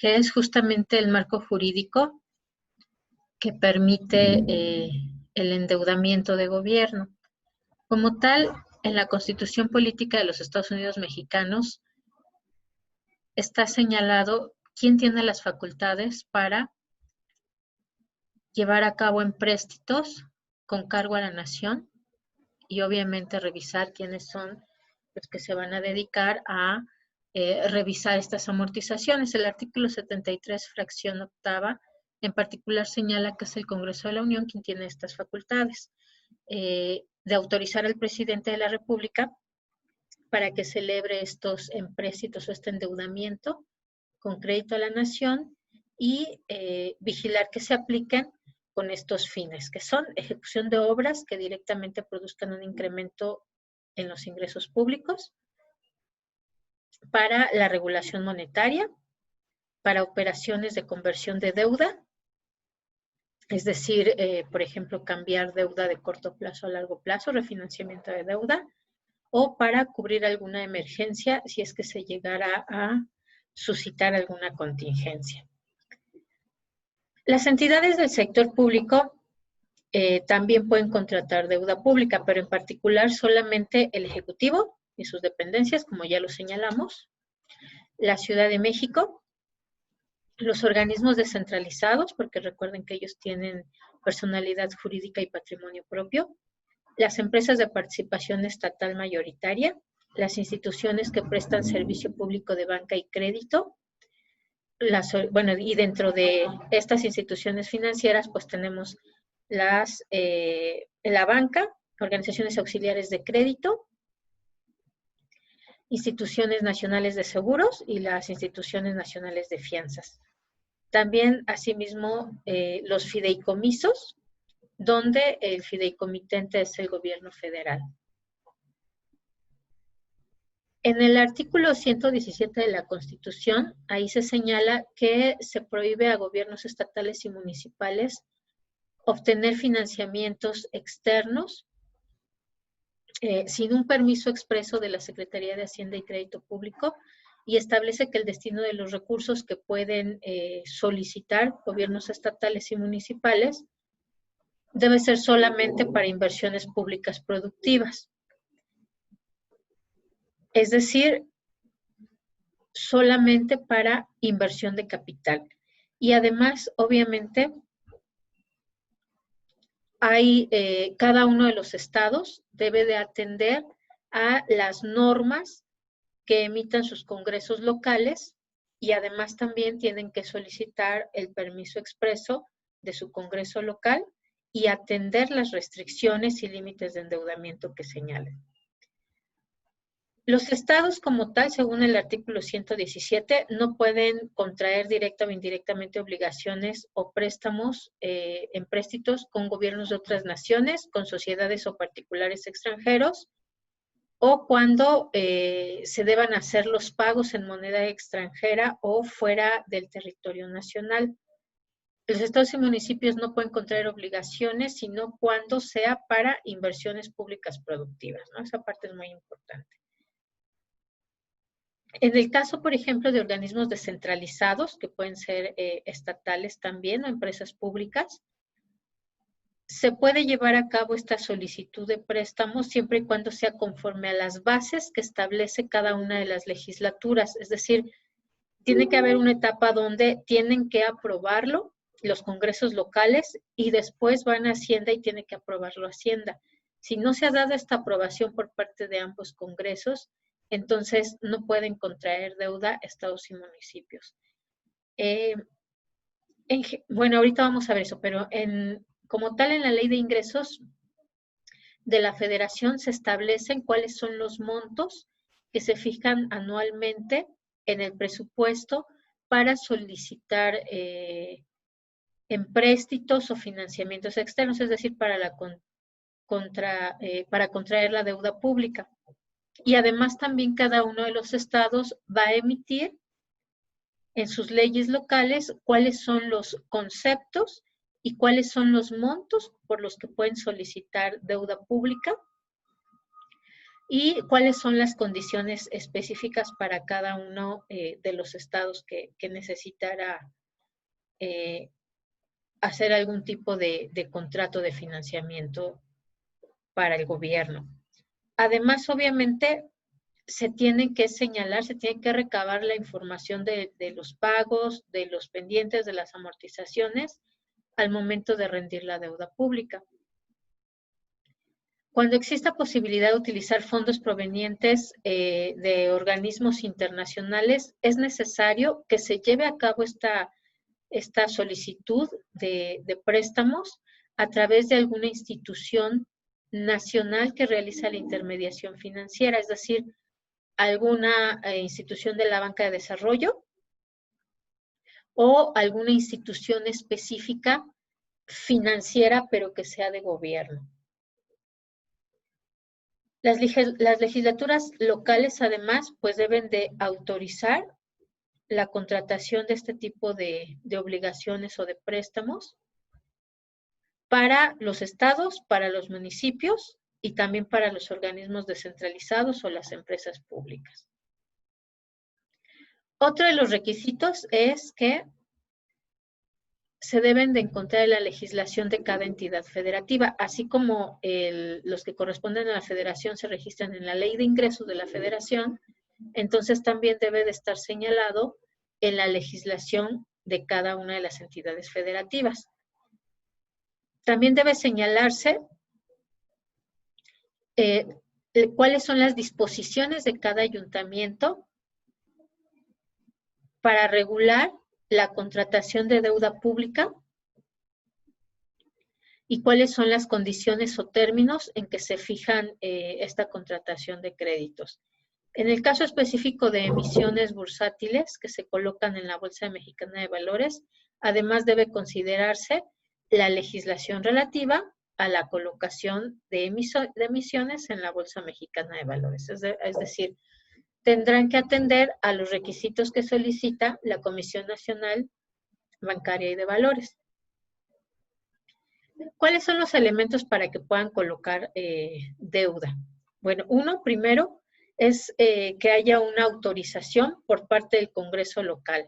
que es justamente el marco jurídico que permite el endeudamiento de gobierno. Como tal, en la Constitución Política de los Estados Unidos Mexicanos está señalado quién tiene las facultades para llevar a cabo empréstitos con cargo a la nación y obviamente revisar quiénes son los que se van a dedicar a revisar estas amortizaciones. El artículo 73, fracción octava, en particular señala que es el Congreso de la Unión quien tiene estas facultades de autorizar al presidente de la República para que celebre estos empréstitos o este endeudamiento con crédito a la nación y vigilar que se apliquen con estos fines, que son ejecución de obras que directamente produzcan un incremento en los ingresos públicos, para la regulación monetaria, para operaciones de conversión de deuda, es decir, por ejemplo, cambiar deuda de corto plazo a largo plazo, refinanciamiento de deuda, o para cubrir alguna emergencia si es que se llegara a suscitar alguna contingencia. Las entidades del sector público también pueden contratar deuda pública, pero en particular solamente el Ejecutivo y sus dependencias, como ya lo señalamos, la Ciudad de México, los organismos descentralizados, porque recuerden que ellos tienen personalidad jurídica y patrimonio propio, las empresas de participación estatal mayoritaria, las instituciones que prestan servicio público de banca y crédito, y dentro de estas instituciones financieras, pues tenemos la banca, organizaciones auxiliares de crédito, instituciones nacionales de seguros y las instituciones nacionales de fianzas. También, asimismo, los fideicomisos, donde el fideicomitente es el gobierno federal. En el artículo 117 de la Constitución, ahí se señala que se prohíbe a gobiernos estatales y municipales obtener financiamientos externos sin un permiso expreso de la Secretaría de Hacienda y Crédito Público, y establece que el destino de los recursos que pueden solicitar gobiernos estatales y municipales debe ser solamente para inversiones públicas productivas. Es decir, solamente para inversión de capital. Y además, obviamente, cada uno de los estados debe de atender a las normas que emitan sus congresos locales y además también tienen que solicitar el permiso expreso de su congreso local y atender las restricciones y límites de endeudamiento que señalen. Los estados como tal, según el artículo 117, no pueden contraer directa o indirectamente obligaciones o préstamos, empréstitos con gobiernos de otras naciones, con sociedades o particulares extranjeros, o cuando se deban hacer los pagos en moneda extranjera o fuera del territorio nacional. Los estados y municipios no pueden contraer obligaciones, sino cuando sea para inversiones públicas productivas, ¿no? Esa parte es muy importante. En el caso, por ejemplo, de organismos descentralizados, que pueden ser estatales también o empresas públicas, se puede llevar a cabo esta solicitud de préstamos siempre y cuando sea conforme a las bases que establece cada una de las legislaturas. Es decir, tiene que haber una etapa donde tienen que aprobarlo los congresos locales y después van a Hacienda y tiene que aprobarlo Hacienda. Si no se ha dado esta aprobación por parte de ambos congresos, entonces no pueden contraer deuda estados y municipios. Bueno, ahorita vamos a ver eso, pero como tal en la Ley de Ingresos de la Federación se establecen cuáles son los montos que se fijan anualmente en el presupuesto para solicitar empréstitos o financiamientos externos, es decir, para contraer la deuda pública. Y además también cada uno de los estados va a emitir en sus leyes locales cuáles son los conceptos y cuáles son los montos por los que pueden solicitar deuda pública y cuáles son las condiciones específicas para cada uno de los estados que necesitara hacer algún tipo de contrato de financiamiento para el gobierno. Además, obviamente, se tiene que señalar, se tiene que recabar la información de los pagos, de los pendientes, de las amortizaciones al momento de rendir la deuda pública. Cuando exista posibilidad de utilizar fondos provenientes de organismos internacionales, es necesario que se lleve a cabo esta solicitud de préstamos a través de alguna institución nacional que realiza la intermediación financiera, es decir, alguna institución de la banca de desarrollo o alguna institución específica financiera, pero que sea de gobierno. Las legislaturas locales, además, pues deben de autorizar la contratación de este tipo de obligaciones o de préstamos para los estados, para los municipios y también para los organismos descentralizados o las empresas públicas. Otro de los requisitos es que se deben de encontrar en la legislación de cada entidad federativa, así como los que corresponden a la federación se registran en la ley de ingresos de la federación, entonces también debe de estar señalado en la legislación de cada una de las entidades federativas. También debe señalarse cuáles son las disposiciones de cada ayuntamiento para regular la contratación de deuda pública y cuáles son las condiciones o términos en que se fijan esta contratación de créditos. En el caso específico de emisiones bursátiles que se colocan en la Bolsa Mexicana de Valores, además debe considerarse la legislación relativa a la colocación de emisiones en la Bolsa Mexicana de Valores. Es decir, tendrán que atender a los requisitos que solicita la Comisión Nacional Bancaria y de Valores. ¿Cuáles son los elementos para que puedan colocar deuda? Bueno, primero, es que haya una autorización por parte del Congreso local.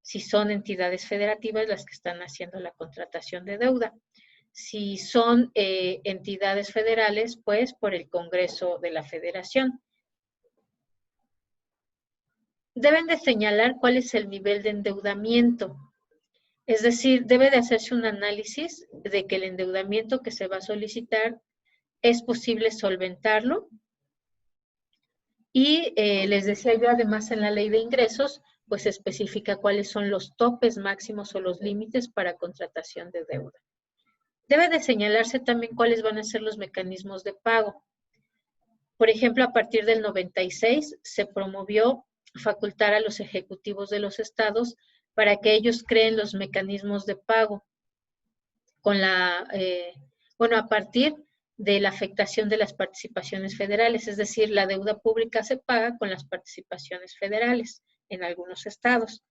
Si son entidades federativas las que están haciendo la contratación de deuda. Si son entidades federales, pues por el Congreso de la Federación. Deben de señalar cuál es el nivel de endeudamiento. Es decir, debe de hacerse un análisis de que el endeudamiento que se va a solicitar es posible solventarlo. Y les decía yo, además, en la ley de ingresos, pues especifica cuáles son los topes máximos o los límites para contratación de deuda. Debe de señalarse también cuáles van a ser los mecanismos de pago. Por ejemplo, a partir del 96 se promovió facultar a los ejecutivos de los estados para que ellos creen los mecanismos de pago con a partir de la afectación de las participaciones federales, es decir, la deuda pública se paga con las participaciones federales en algunos estados.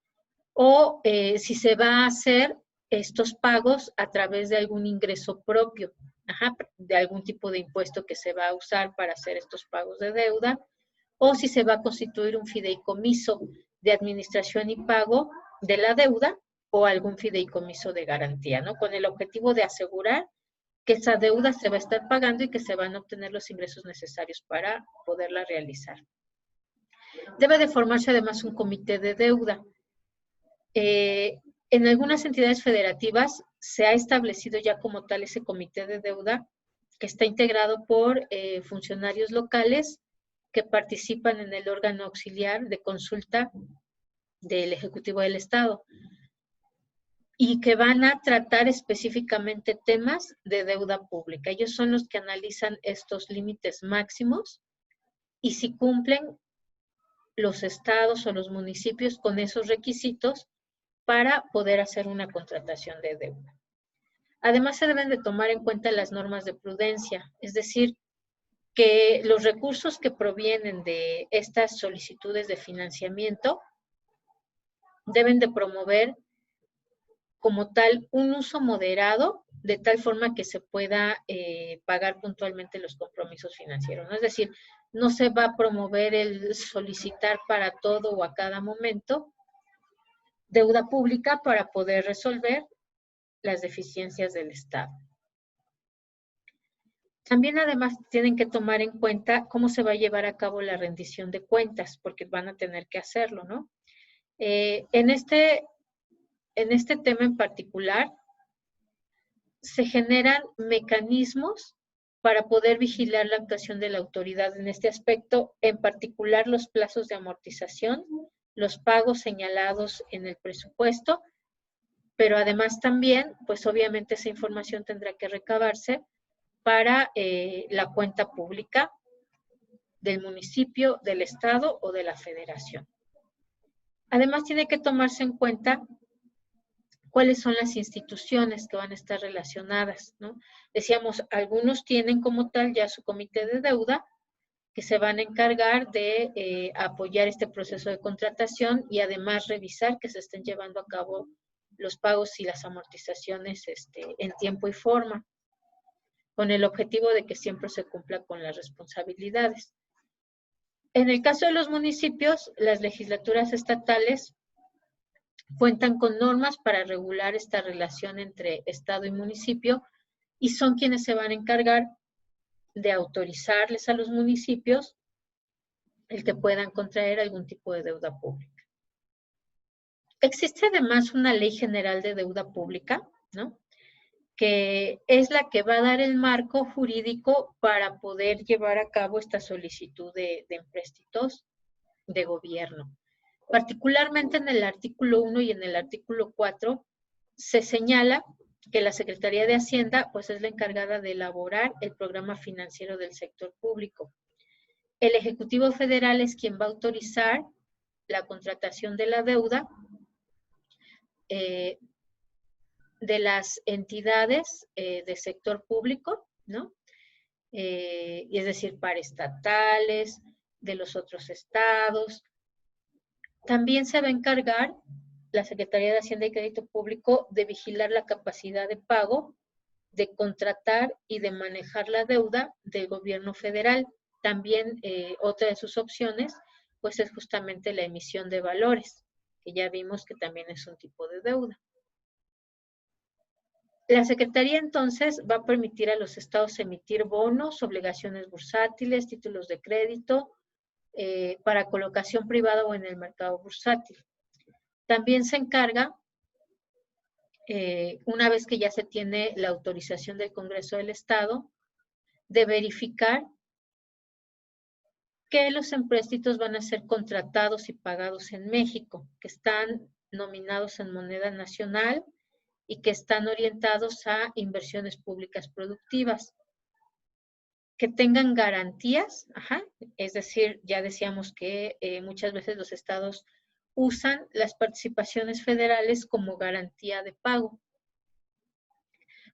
O si se va a hacer estos pagos a través de algún ingreso propio, de algún tipo de impuesto que se va a usar para hacer estos pagos de deuda, o si se va a constituir un fideicomiso de administración y pago de la deuda o algún fideicomiso de garantía, ¿no? Con el objetivo de asegurar que esa deuda se va a estar pagando y que se van a obtener los ingresos necesarios para poderla realizar. Debe de formarse además un comité de deuda. En algunas entidades federativas se ha establecido ya como tal ese comité de deuda que está integrado por funcionarios locales que participan en el órgano auxiliar de consulta del Ejecutivo del Estado y que van a tratar específicamente temas de deuda pública. Ellos son los que analizan estos límites máximos y si cumplen los estados o los municipios con esos requisitos para poder hacer una contratación de deuda. Además, se deben de tomar en cuenta las normas de prudencia, es decir, que los recursos que provienen de estas solicitudes de financiamiento deben de promover como tal un uso moderado de tal forma que se pueda pagar puntualmente los compromisos financieros, ¿no? Es decir, no se va a promover el solicitar para todo o a cada momento deuda pública para poder resolver las deficiencias del Estado. También además tienen que tomar en cuenta cómo se va a llevar a cabo la rendición de cuentas, porque van a tener que hacerlo, ¿no? En este tema en particular, se generan mecanismos para poder vigilar la actuación de la autoridad en este aspecto, en particular los plazos de amortización, los pagos señalados en el presupuesto, pero además también, pues obviamente esa información tendrá que recabarse para la cuenta pública del municipio, del estado o de la federación. Además tiene que tomarse en cuenta cuáles son las instituciones que van a estar relacionadas, ¿no? Decíamos, algunos tienen como tal ya su comité de deuda, que se van a encargar de apoyar este proceso de contratación y además revisar que se estén llevando a cabo los pagos y las amortizaciones en tiempo y forma, con el objetivo de que siempre se cumpla con las responsabilidades. En el caso de los municipios, las legislaturas estatales cuentan con normas para regular esta relación entre Estado y municipio y son quienes se van a encargar de autorizarles a los municipios el que puedan contraer algún tipo de deuda pública. Existe además una ley general de deuda pública, ¿no? Que es la que va a dar el marco jurídico para poder llevar a cabo esta solicitud de empréstitos de gobierno. Particularmente en el artículo 1 y en el artículo 4 se señala que la Secretaría de Hacienda pues es la encargada de elaborar el programa financiero del sector público. El Ejecutivo Federal es quien va a autorizar la contratación de la deuda de las entidades de sector público, ¿no? Y es decir, paraestatales, de los otros estados. También se va a encargar la Secretaría de Hacienda y Crédito Público de vigilar la capacidad de pago, de contratar y de manejar la deuda del gobierno federal. También otra de sus opciones, pues es justamente la emisión de valores, que ya vimos que también es un tipo de deuda. La Secretaría entonces va a permitir a los estados emitir bonos, obligaciones bursátiles, títulos de crédito para colocación privada o en el mercado bursátil. También se encarga, una vez que ya se tiene la autorización del Congreso del Estado, de verificar que los empréstitos van a ser contratados y pagados en México, que están nominados en moneda nacional y que están orientados a inversiones públicas productivas, que tengan garantías, es decir, ya decíamos que muchas veces los estados usan las participaciones federales como garantía de pago.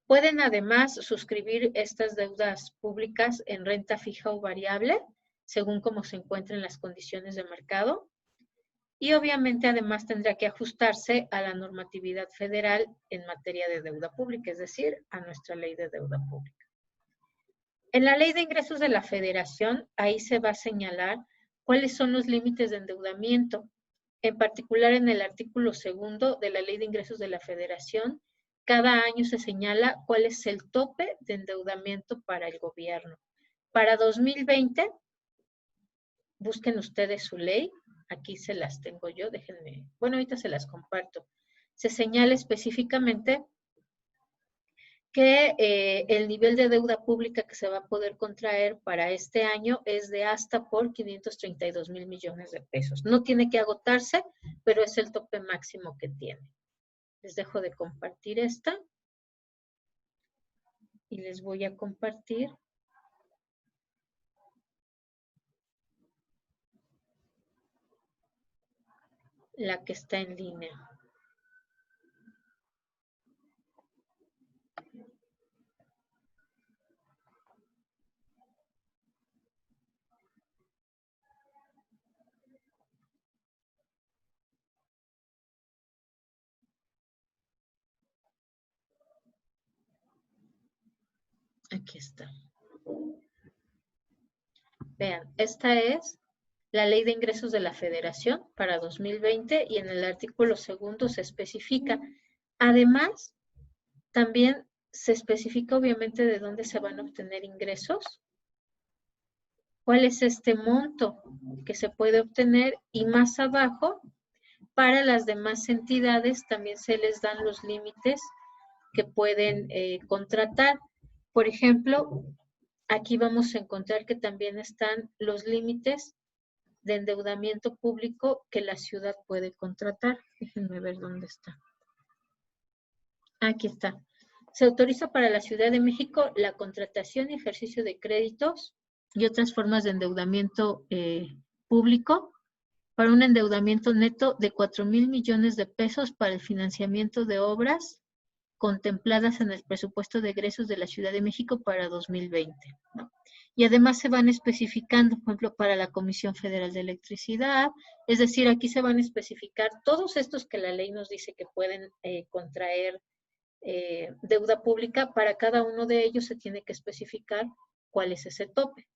Pueden además suscribir estas deudas públicas en renta fija o variable, según como se encuentren las condiciones de mercado. Y obviamente además tendrá que ajustarse a la normatividad federal en materia de deuda pública, es decir, a nuestra ley de deuda pública. En la ley de ingresos de la federación, ahí se va a señalar cuáles son los límites de endeudamiento. En particular en el artículo 2 de la ley de ingresos de la federación, cada año se señala cuál es el tope de endeudamiento para el gobierno. Para 2020, busquen ustedes su ley, aquí se las tengo yo, déjenme, bueno, ahorita se las comparto. Se señala específicamente que el nivel de deuda pública que se va a poder contraer para este año es de hasta por 532,000 millones de pesos. No tiene que agotarse, pero es el tope máximo que tiene. Les dejo de compartir esta y les voy a compartir la que está en línea. Aquí está. Vean, esta es la Ley de Ingresos de la Federación para 2020 y en el artículo 2 se especifica. Además, también se especifica obviamente de dónde se van a obtener ingresos, cuál es este monto que se puede obtener y más abajo, para las demás entidades también se les dan los límites que pueden contratar. Por ejemplo, aquí vamos a encontrar que también están los límites de endeudamiento público que la ciudad puede contratar. Déjenme ver dónde está. Aquí está. Se autoriza para la Ciudad de México la contratación y ejercicio de créditos y otras formas de endeudamiento público para un endeudamiento neto de 4,000 millones de pesos para el financiamiento de obras contempladas en el presupuesto de egresos de la Ciudad de México para 2020, ¿no? Y además se van especificando, por ejemplo, para la Comisión Federal de Electricidad, es decir, aquí se van a especificar todos estos que la ley nos dice que pueden contraer deuda pública. Para cada uno de ellos se tiene que especificar cuál es ese tope.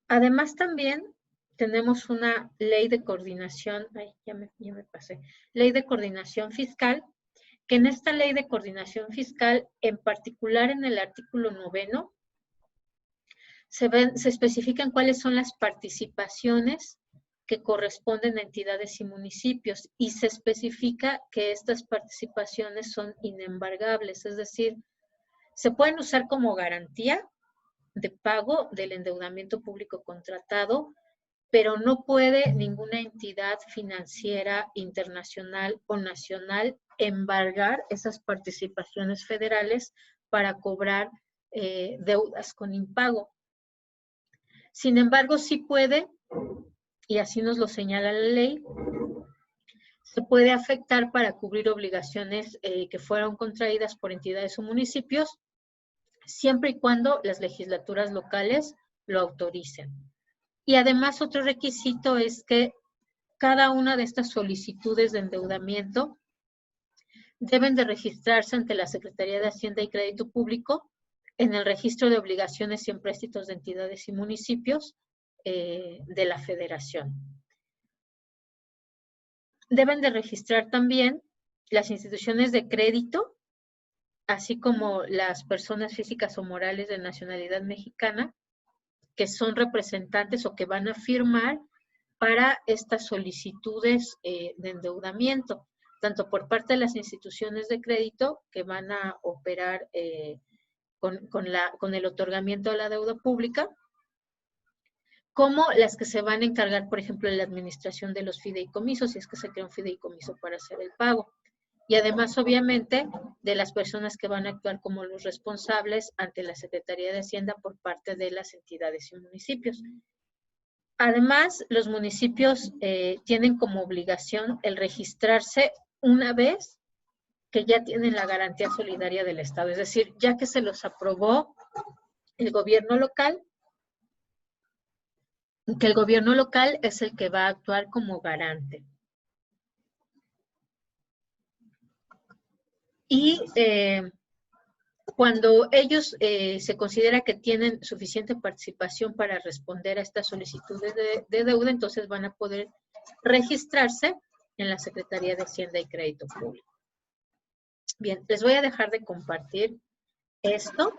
Además también tenemos una ley de coordinación, ya me pasé, ley de coordinación fiscal, que en esta ley de coordinación fiscal, en particular en el artículo 9, se especifican cuáles son las participaciones que corresponden a entidades y municipios y se especifica que estas participaciones son inembargables, es decir, se pueden usar como garantía de pago del endeudamiento público contratado, pero no puede ninguna entidad financiera internacional o nacional embargar esas participaciones federales para cobrar deudas con impago. Sin embargo, sí puede, y así nos lo señala la ley, se puede afectar para cubrir obligaciones que fueron contraídas por entidades o municipios, siempre y cuando las legislaturas locales lo autoricen. Y además otro requisito es que cada una de estas solicitudes de endeudamiento deben de registrarse ante la Secretaría de Hacienda y Crédito Público en el registro de obligaciones y empréstitos de entidades y municipios de la Federación. Deben de registrar también las instituciones de crédito, así como las personas físicas o morales de nacionalidad mexicana, que son representantes o que van a firmar para estas solicitudes de endeudamiento, tanto por parte de las instituciones de crédito que van a operar con el otorgamiento de la deuda pública, como las que se van a encargar, por ejemplo, de la administración de los fideicomisos, si es que se crea un fideicomiso para hacer el pago. Y además, obviamente, de las personas que van a actuar como los responsables ante la Secretaría de Hacienda por parte de las entidades y municipios. Además, los municipios tienen como obligación el registrarse una vez que ya tienen la garantía solidaria del Estado, es decir, ya que se los aprobó el gobierno local, que el gobierno local es el que va a actuar como garante. Y cuando ellos se considera que tienen suficiente participación para responder a estas solicitudes de deuda, entonces van a poder registrarse en la Secretaría de Hacienda y Crédito Público. Bien, les voy a dejar de compartir esto